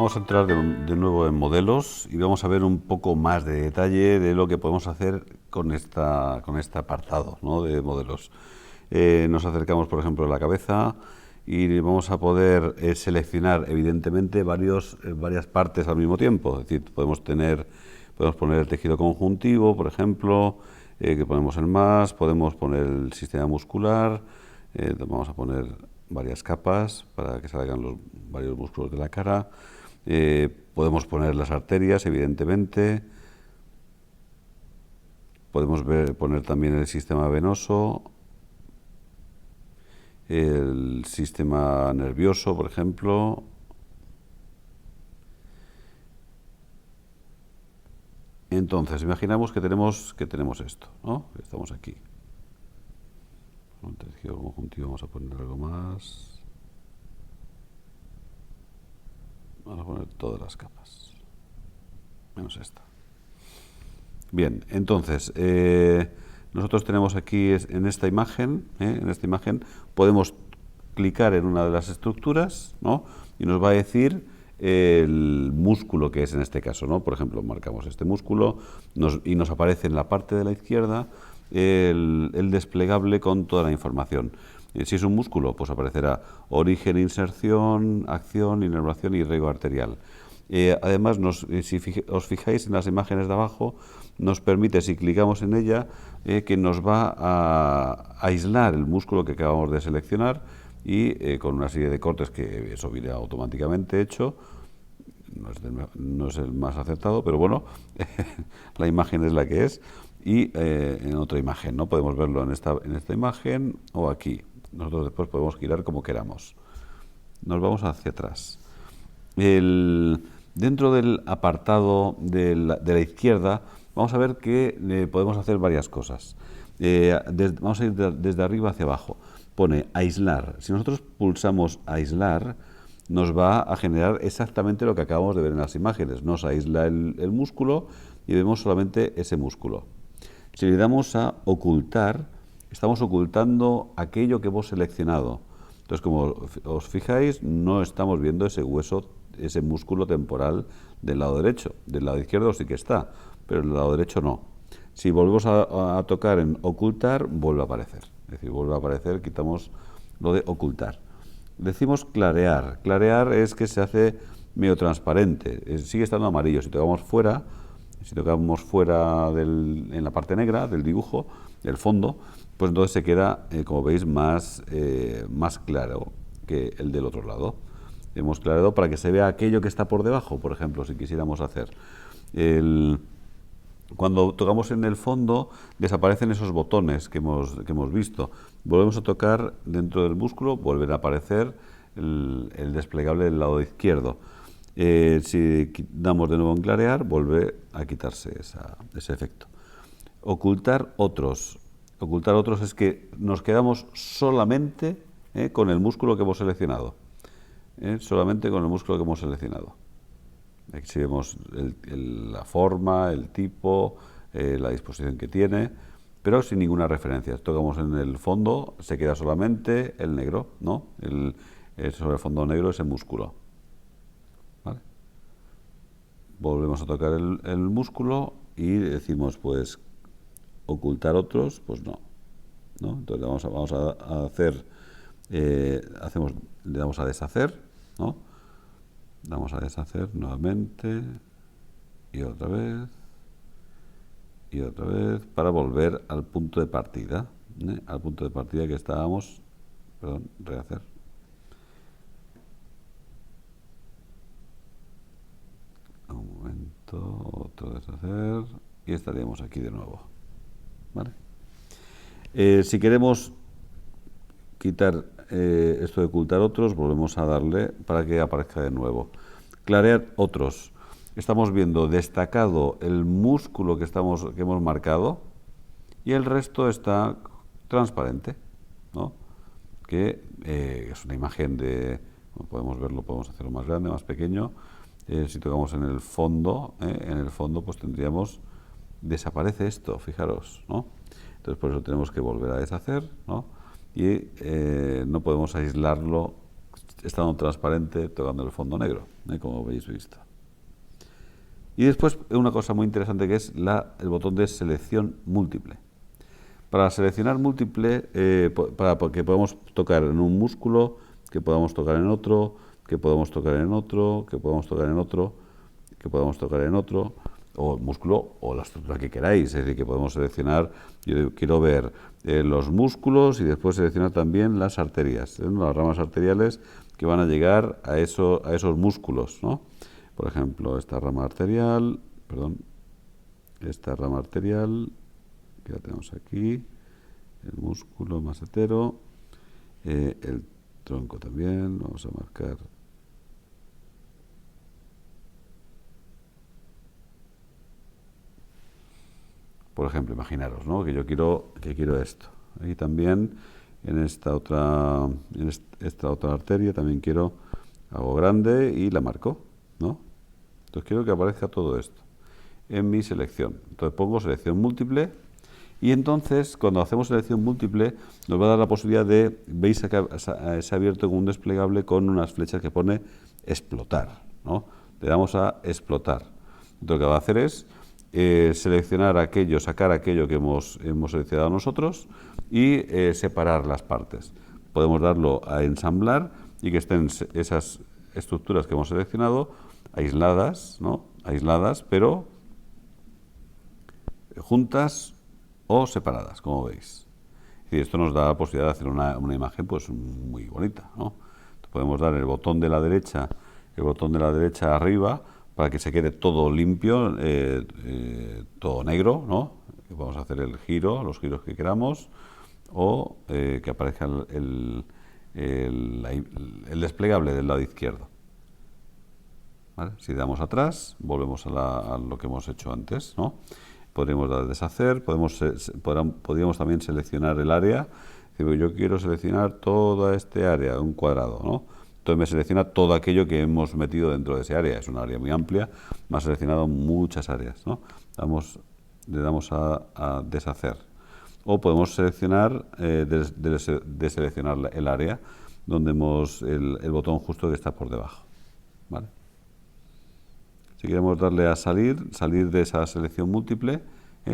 vamos a entrar de nuevo en modelos y vamos a ver un poco más de detalle de lo que podemos hacer con este apartado, ¿no?, de modelos. Nos acercamos, por ejemplo, a la cabeza y vamos a poder seleccionar, evidentemente, varias partes al mismo tiempo. Es decir, podemos poner el tejido conjuntivo, por ejemplo, que ponemos en más, podemos poner el sistema muscular, vamos a poner varias capas para que salgan los varios músculos de la cara. Podemos poner las arterias, evidentemente. Podemos poner también el sistema venoso, el sistema nervioso, por ejemplo. Entonces, imaginamos que tenemos esto, ¿no? Estamos aquí. Un tejido conjuntivo, vamos a poner algo más. Vamos a poner todas las capas, menos esta. Bien, entonces, nosotros tenemos aquí, en esta imagen, podemos clicar en una de las estructuras, ¿no?, y nos va a decir el músculo que es en este caso, ¿no? Por ejemplo, marcamos este músculo y nos aparece en la parte de la izquierda el desplegable con toda la información. Si es un músculo, pues aparecerá origen, inserción, acción, inervación y riego arterial. Además, si os fijáis en las imágenes de abajo, nos permite, si clicamos en ella, que nos va a aislar el músculo que acabamos de seleccionar y con una serie de cortes que eso viene automáticamente hecho. No es el más acertado, pero bueno, la imagen es la que es. Y en otra imagen, ¿no? Podemos verlo en esta imagen o aquí. Nosotros después podemos girar como queramos. Nos vamos hacia atrás. Dentro del apartado de la izquierda, vamos a ver que podemos hacer varias cosas. Vamos a ir desde arriba hacia abajo. Pone aislar. Si nosotros pulsamos aislar, nos va a generar exactamente lo que acabamos de ver en las imágenes. Nos aísla el músculo y vemos solamente ese músculo. Si le damos a ocultar, estamos ocultando aquello que hemos seleccionado. Entonces, como os fijáis, no estamos viendo ese hueso, ese músculo temporal del lado derecho. Del lado izquierdo sí que está, pero del lado derecho no. Si volvemos a tocar en ocultar, vuelve a aparecer. Es decir, vuelve a aparecer, quitamos lo de ocultar. Decimos clarear. Clarear es que se hace medio transparente. Sigue estando amarillo. Si tocamos fuera en la parte negra del dibujo, del fondo, pues entonces se queda, como veis, más claro que el del otro lado. Hemos clareado para que se vea aquello que está por debajo, por ejemplo, si quisiéramos hacer. Cuando tocamos en el fondo, desaparecen esos botones que hemos visto. Volvemos a tocar dentro del músculo, vuelve a aparecer el desplegable del lado izquierdo. Si damos de nuevo en clarear, vuelve a quitarse ese efecto. Ocultar otros. Ocultar otros es que nos quedamos solamente con el músculo que hemos seleccionado. Solamente con el músculo que hemos seleccionado. Aquí si vemos la forma, el tipo, la disposición que tiene, pero sin ninguna referencia. Tocamos en el fondo, se queda solamente el negro, ¿no? Sobre el fondo negro ese músculo. ¿Vale? Volvemos a tocar el músculo y decimos, pues, ocultar otros, pues no. Entonces vamos a hacer, le damos a deshacer, ¿no? Vamos a deshacer nuevamente y otra vez para volver al punto de partida, al punto de partida que estábamos. Perdón, rehacer. Un momento, otro deshacer y estaríamos aquí de nuevo. ¿Vale? Si queremos quitar esto de ocultar otros, volvemos a darle para que aparezca de nuevo. Clarear otros. Estamos viendo destacado el músculo que hemos marcado y el resto está transparente, ¿no? Que es una imagen de, como podemos verlo, podemos hacerlo más grande, más pequeño. Si tocamos en el fondo, pues tendríamos, desaparece esto, fijaros, ¿no? Entonces por eso tenemos que volver a deshacer, ¿no? Y no podemos aislarlo estando transparente, tocando el fondo negro, como habéis visto. Y después una cosa muy interesante que es el botón de selección múltiple. Para seleccionar múltiple, para que podamos tocar en un músculo, que podamos tocar en otro, que podamos tocar en otro, que podamos tocar en otro, que podamos tocar en otro, o el músculo o la estructura que queráis. Es decir, que podemos seleccionar, yo quiero ver los músculos y después seleccionar también las arterias, las ramas arteriales que van a llegar a esos músculos, ¿no? Por ejemplo, esta rama arterial, que la tenemos aquí, el músculo macetero, el tronco también, vamos a marcar. Por ejemplo, imaginaros, ¿no? Que quiero esto. Aquí también, en esta otra arteria, también quiero algo grande y la marco, ¿no? Entonces quiero que aparezca todo esto en mi selección. Entonces pongo selección múltiple y entonces cuando hacemos selección múltiple nos va a dar la posibilidad de, veis que se ha abierto con un desplegable con unas flechas que pone explotar, ¿no? Le damos a explotar. Entonces lo que va a hacer es seleccionar aquello, sacar aquello que hemos seleccionado nosotros y separar las partes. Podemos darlo a ensamblar y que estén esas estructuras que hemos seleccionado aisladas, ¿no? Aisladas, pero juntas o separadas, como veis. Y esto nos da la posibilidad de hacer una imagen pues muy bonita, ¿no? Podemos dar el botón de la derecha arriba para que se quede todo limpio, todo negro, ¿no? Vamos a hacer los giros que queramos, o que aparezca el desplegable del lado izquierdo. ¿Vale? Si damos atrás, volvemos a lo que hemos hecho antes, ¿no? Podríamos dar a deshacer, podríamos también seleccionar el área. Yo quiero seleccionar toda este área, un cuadrado, ¿no? Entonces me selecciona todo aquello que hemos metido dentro de ese área. Es una área muy amplia, me ha seleccionado muchas áreas, ¿no? Le damos a deshacer. O podemos seleccionar, deseleccionar el área, donde el botón justo que está por debajo, ¿vale? Si queremos darle a salir de esa selección múltiple,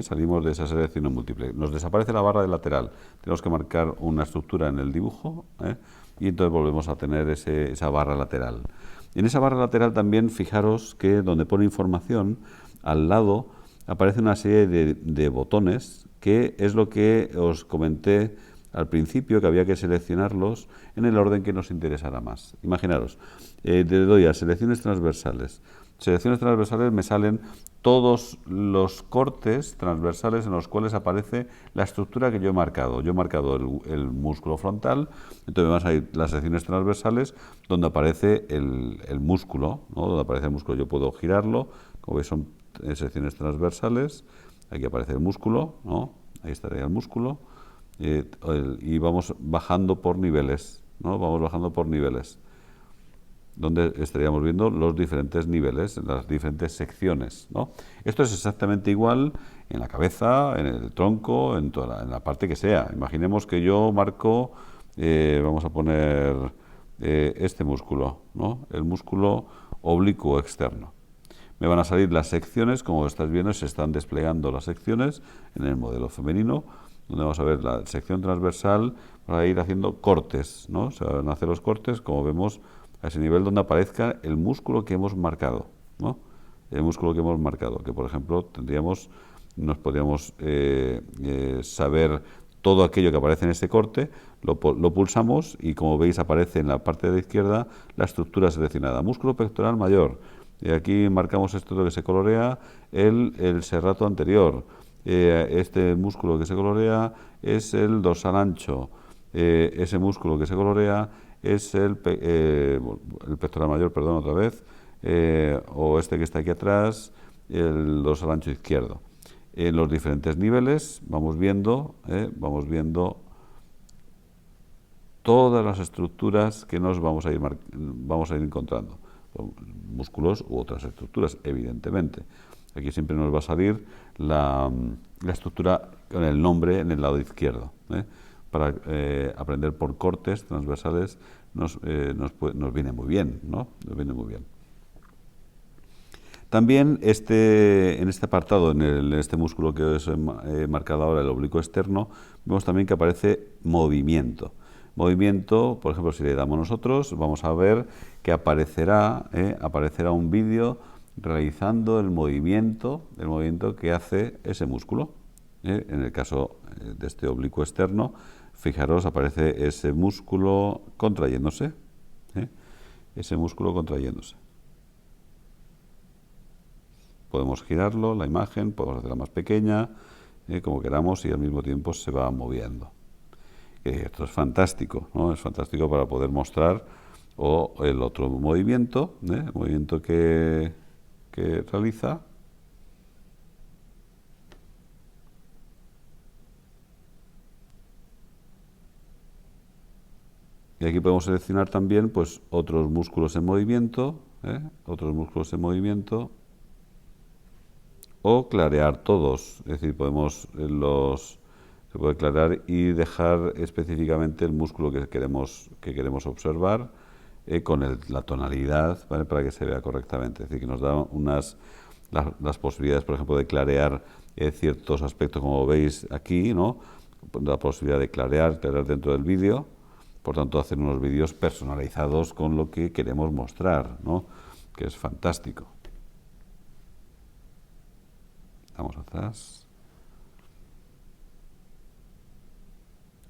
salimos de esa selección múltiple. Nos desaparece la barra de lateral. Tenemos que marcar una estructura en el dibujo, y entonces volvemos a tener esa barra lateral. En esa barra lateral también, fijaros que donde pone información, al lado aparece una serie de botones, que es lo que os comenté al principio, que había que seleccionarlos en el orden que nos interesara más. Imaginaros, le doy a selecciones transversales. Selecciones transversales, me salen todos los cortes transversales en los cuales aparece la estructura que yo he marcado. Yo he marcado el músculo frontal, entonces me van a salir las secciones transversales donde aparece el músculo, ¿no? Donde aparece el músculo yo puedo girarlo, como veis son secciones transversales, aquí aparece el músculo, ¿no? Ahí estaría el músculo, y vamos bajando por niveles, ¿no? Vamos bajando por niveles, donde estaríamos viendo los diferentes niveles, las diferentes secciones, ¿no? Esto es exactamente igual en la cabeza, en el tronco, en la parte que sea. Imaginemos que yo marco, vamos a poner este músculo, ¿no? El músculo oblicuo externo. Me van a salir las secciones, como estáis viendo, se están desplegando las secciones en el modelo femenino, donde vamos a ver la sección transversal para ir haciendo cortes, ¿no? Se van a hacer los cortes, como vemos, a ese nivel donde aparezca el músculo que hemos marcado, ¿no? El músculo que hemos marcado, que por ejemplo nos podríamos saber todo aquello que aparece en este corte, lo pulsamos y como veis aparece en la parte de la izquierda la estructura seleccionada, músculo pectoral mayor, y aquí marcamos esto que se colorea, el serrato anterior, este músculo que se colorea es el dorsal ancho, ese músculo que se colorea es el pectoral mayor, perdón, otra vez, o este que está aquí atrás, el dorsal ancho izquierdo. En los diferentes niveles vamos viendo todas las estructuras que nos vamos a ir encontrando, músculos u otras estructuras, evidentemente. Aquí siempre nos va a salir la estructura con el nombre en el lado izquierdo, para aprender por cortes transversales nos viene muy bien, ¿no? Nos viene muy bien. También en este apartado, en este músculo que os he marcado ahora, el oblicuo externo, vemos también que aparece movimiento. Movimiento, por ejemplo, si le damos nosotros, vamos a ver que aparecerá un vídeo realizando el movimiento que hace ese músculo. En el caso de este oblicuo externo, fijaros, aparece ese músculo contrayéndose. Ese músculo contrayéndose. Podemos girarlo, la imagen, podemos hacerla más pequeña, como queramos, y al mismo tiempo se va moviendo. Esto es fantástico, ¿no? Es fantástico para poder mostrar el otro movimiento, el movimiento que realiza. Y aquí podemos seleccionar también pues, otros músculos en movimiento, o clarear todos, es decir, se puede clarear y dejar específicamente el músculo que queremos observar con la tonalidad, ¿vale? Para que se vea correctamente. Es decir, que nos da las posibilidades, por ejemplo, de clarear ciertos aspectos, como veis aquí, ¿no? La posibilidad de clarear dentro del vídeo, por tanto, hacer unos vídeos personalizados con lo que queremos mostrar, ¿no? Que es fantástico. Vamos atrás.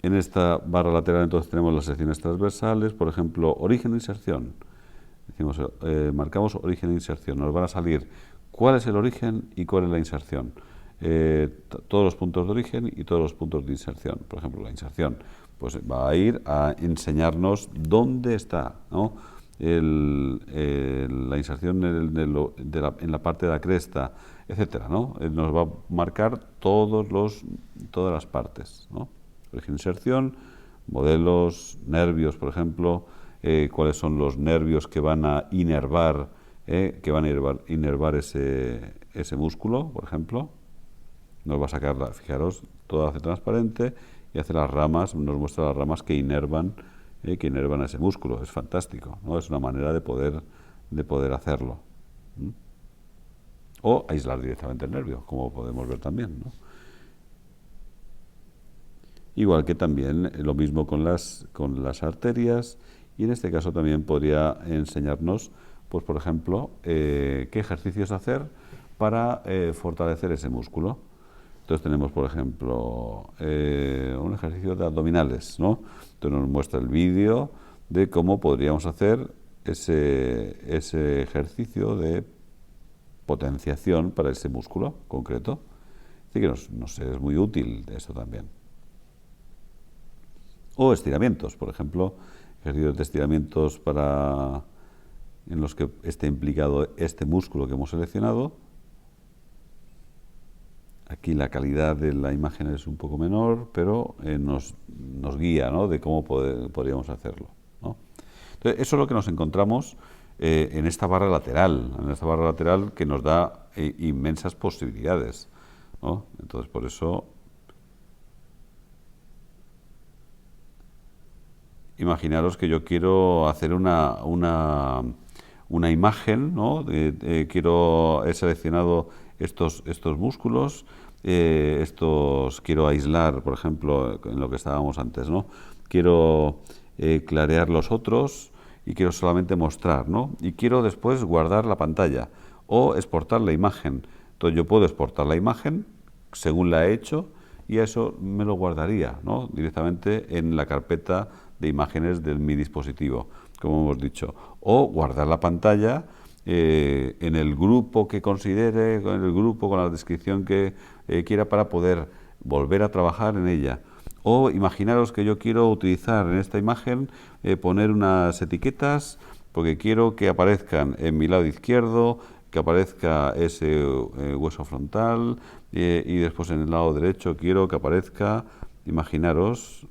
En esta barra lateral entonces tenemos las secciones transversales, por ejemplo, origen e inserción. Decimos, marcamos origen e inserción. Nos van a salir cuál es el origen y cuál es la inserción. Todos los puntos de origen y todos los puntos de inserción. Por ejemplo, la inserción pues va a ir a enseñarnos dónde está, ¿no? La inserción en la parte de la cresta, etcétera, ¿no? Nos va a marcar todas las partes, ¿no? Origen, inserción, modelos, nervios, por ejemplo, cuáles son los nervios que van a inervar, ese músculo, por ejemplo. Nos va a sacar, fijaros, todo hace transparente y hace las ramas, nos muestra las ramas que inervan ese músculo. Es fantástico, ¿no? Es una manera de poder hacerlo. O aislar directamente el nervio, como podemos ver también, ¿no? Igual que también lo mismo con las arterias, y en este caso también podría enseñarnos, pues por ejemplo, qué ejercicios hacer para fortalecer ese músculo. Entonces tenemos, por ejemplo, un ejercicio de abdominales, ¿no? Entonces nos muestra el vídeo de cómo podríamos hacer ese ejercicio de potenciación para ese músculo concreto. Así que nos es muy útil esto también. O estiramientos, por ejemplo, ejercicios de estiramientos en los que esté implicado este músculo que hemos seleccionado. Aquí la calidad de la imagen es un poco menor, pero nos guía, ¿no? De cómo podríamos hacerlo, ¿no? Entonces, eso es lo que nos encontramos en esta barra lateral, que nos da inmensas posibilidades, ¿no? Entonces, por eso, imaginaros que yo quiero hacer una imagen, ¿no? He seleccionado estos músculos, quiero aislar, por ejemplo, en lo que estábamos antes, ¿no? Quiero clarear los otros y quiero solamente mostrar, ¿no? Y quiero después guardar la pantalla o exportar la imagen. Entonces yo puedo exportar la imagen según la he hecho y eso me lo guardaría, ¿no? Directamente en la carpeta de imágenes de mi dispositivo, como hemos dicho. O guardar la pantalla en el grupo que considere, en el grupo con la descripción que quiera para poder volver a trabajar en ella. O imaginaros que yo quiero utilizar en esta imagen, poner unas etiquetas, porque quiero que aparezcan en mi lado izquierdo, que aparezca ese hueso frontal, y después en el lado derecho quiero que aparezca, imaginaros,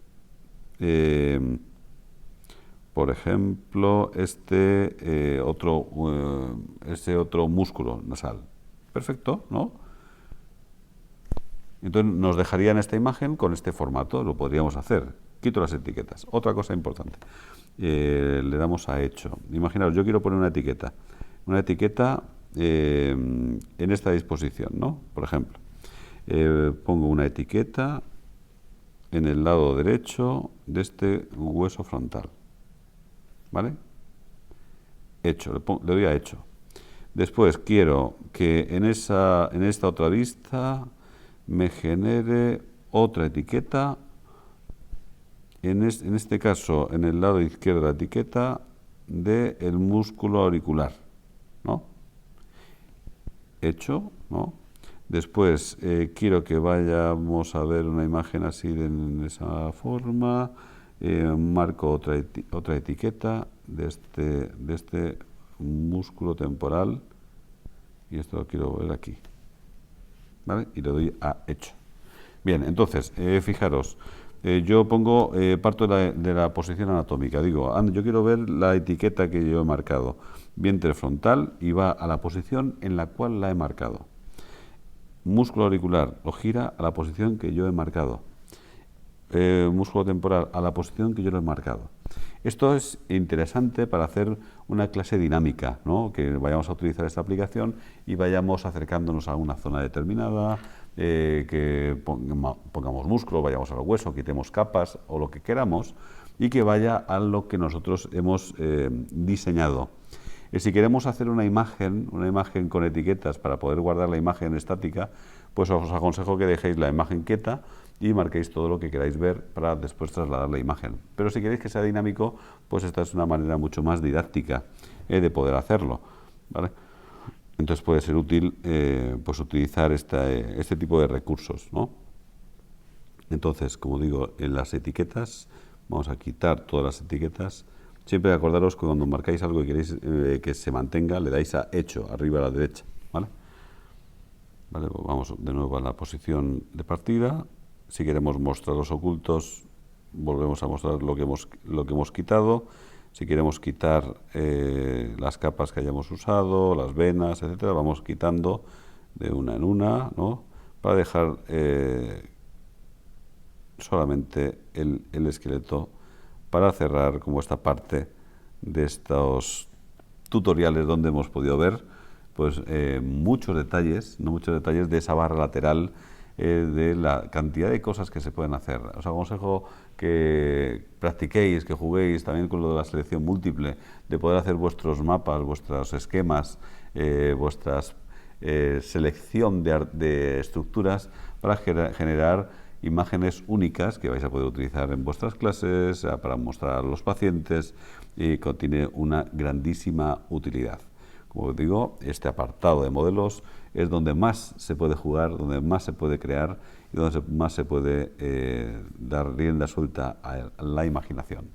por ejemplo, ese otro músculo nasal. Perfecto, ¿no? Entonces nos dejaría en esta imagen con este formato, lo podríamos hacer. Quito las etiquetas. Otra cosa importante. le damos a hecho. Imaginaos, yo quiero poner una etiqueta en esta disposición, ¿no? Por ejemplo, pongo una etiqueta en el lado derecho de este hueso frontal, ¿vale? Hecho, le doy a hecho. Después quiero que en esta otra vista me genere otra etiqueta, en este caso en el lado izquierdo de la etiqueta del músculo auricular, ¿no? Hecho, ¿no? Después quiero que vayamos a ver una imagen así en esa forma, marco otra etiqueta de este músculo temporal y esto lo quiero ver aquí, ¿vale? Y le doy a hecho. Bien, entonces, fijaros, yo parto de la posición anatómica, digo, yo quiero ver la etiqueta que yo he marcado, vientre frontal, y va a la posición en la cual la he marcado. Músculo auricular lo gira a la posición que yo he marcado. Músculo temporal a la posición que yo lo he marcado. Esto es interesante para hacer una clase dinámica, ¿no? Que vayamos a utilizar esta aplicación y vayamos acercándonos a una zona determinada, que pongamos músculo, vayamos al hueso, quitemos capas o lo que queramos y que vaya a lo que nosotros hemos diseñado. Si queremos hacer una imagen con etiquetas para poder guardar la imagen estática, pues os aconsejo que dejéis la imagen quieta y marquéis todo lo que queráis ver para después trasladar la imagen. Pero si queréis que sea dinámico, pues esta es una manera mucho más didáctica de poder hacerlo, ¿vale? Entonces puede ser útil pues utilizar este tipo de recursos, ¿no? Entonces, como digo, en las etiquetas, vamos a quitar todas las etiquetas. Siempre acordaros que cuando marcáis algo y queréis que se mantenga, le dais a hecho, arriba a la derecha, ¿vale? Vale, pues vamos de nuevo a la posición de partida. Si queremos mostrar los ocultos, volvemos a mostrar lo que hemos quitado. Si queremos quitar las capas que hayamos usado, las venas, etcétera, vamos quitando de una en una, ¿no? Para dejar solamente el esqueleto para cerrar como esta parte de estos tutoriales donde hemos podido ver pues muchos detalles de esa barra lateral, de la cantidad de cosas que se pueden hacer. Os aconsejo que practiquéis, que juguéis también con lo de la selección múltiple, de poder hacer vuestros mapas, vuestros esquemas, vuestras selección de estructuras para generar imágenes únicas que vais a poder utilizar en vuestras clases, para mostrar a los pacientes, y que tiene una grandísima utilidad. Como digo, este apartado de modelos es donde más se puede jugar, donde más se puede crear y donde más se puede dar rienda suelta a la imaginación.